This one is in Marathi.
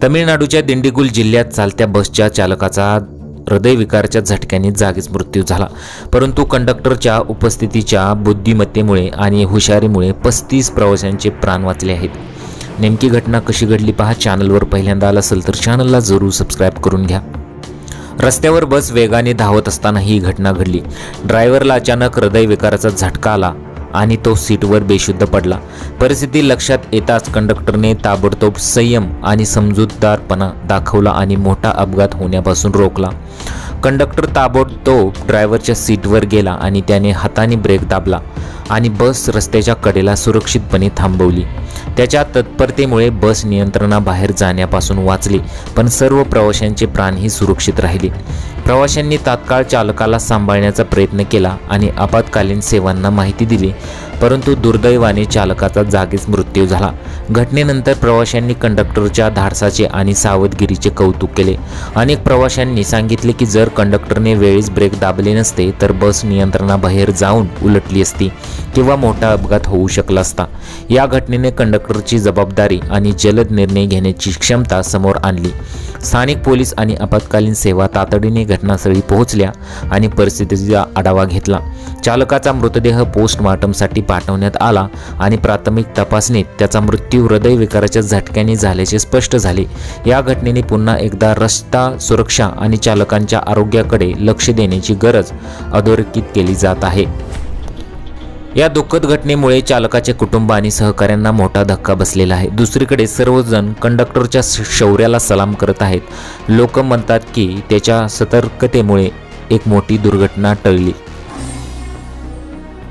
तमिळनाडूच्या दिंडीगुल जिल्ह्यात चालत्या बसच्या चालकाचा हृदयविकाराच्या झटक्याने जागीच मृत्यू झाला। परंतु कंडक्टरच्या उपस्थितीच्या बुद्धिमत्तेमुळे आणि हुशारीमुळे 35 प्रवाशांचे प्राण वाचले आहेत। नेमकी घटना कशी घडली पहा। चॅनलवर पहिल्यांदा आला असेल तर चॅनलला जरूर सबस्क्राइब करून घ्या। रस्त्यावर बस वेगाने धावत असताना ही घटना घडली। ड्रायव्हरला अचानक हृदयविकाराचा झटका आला आणि तो सीटवर बेशुद्ध पडला। परिस्थिती लक्षात येताच कंडक्टरने ताबडतोब संयम आणि समजूतदारपणा दाखवला आणि मोठा अपघात होण्यापासून रोखला। कंडक्टर ताबडतोब ड्रायव्हरच्या सीटवर गेला आणि त्याने हाताने ब्रेक दाबला आणि बस रस्त्याच्या कडेला सुरक्षितपणे थांबवली। त्याच्या तत्परतेमुळे बस नियंत्रणाबाहेर जाण्यापासून वाचली, पण सर्व प्रवाशांचे प्राणही सुरक्षित राहिले। प्रवाशांनी तात्काळ चालकाला सांभाळण्याचा प्रयत्न केला आणि आपत्कालीन सेवांना माहिती दिली, परंतु दुर्दैवाने चालकाचा जागीच मृत्यू झाला। घटनेनंतर प्रवाशांनी कंडक्टरच्या धाडसाचे आणि सावधगिरीचे कौतुक केले। अनेक प्रवाशांनी सांगितले की जर कंडक्टरने वेळीच ब्रेक दाबले नसते तर बस नियंत्रणाबाहेर जाऊन उलटली असती किंवा मोठा अपघात होऊ शकला असता। या घटनेने कंडक्टरची जबाबदारी आणि जलद निर्णय घेण्याची क्षमता समोर आणली। स्थानिक पोलीस आणि आपत्कालीन सेवा तातडीने घटनास्थळी पोहोचल्या आणि परिस्थितीचा आढावा घेतला। चालकाचा मृतदेह पोस्टमॉर्टमसाठी पाठवण्यात आला आणि प्राथमिक तपासणीत त्याचा मृत्यू हृदयविकाराच्या झटक्याने झाल्याचे स्पष्ट झाले। या घटनेने पुन्हा एकदा रस्ता सुरक्षा आणि चालकांच्या आरोग्याकडे लक्ष देण्याची गरज अधोरेखित केली जात आहे। या दुःखद घटनेमुळे चालकाचे कुटुंब आणि सहकाऱ्यांना मोठा धक्का बसलेला आहे। दुसरीकडे सर्वजण कंडक्टरच्या शौर्याला सलाम करत आहेत। लोक म्हणतात की त्याच्या सतर्कतेमुळे एक मोठी दुर्घटना टळली।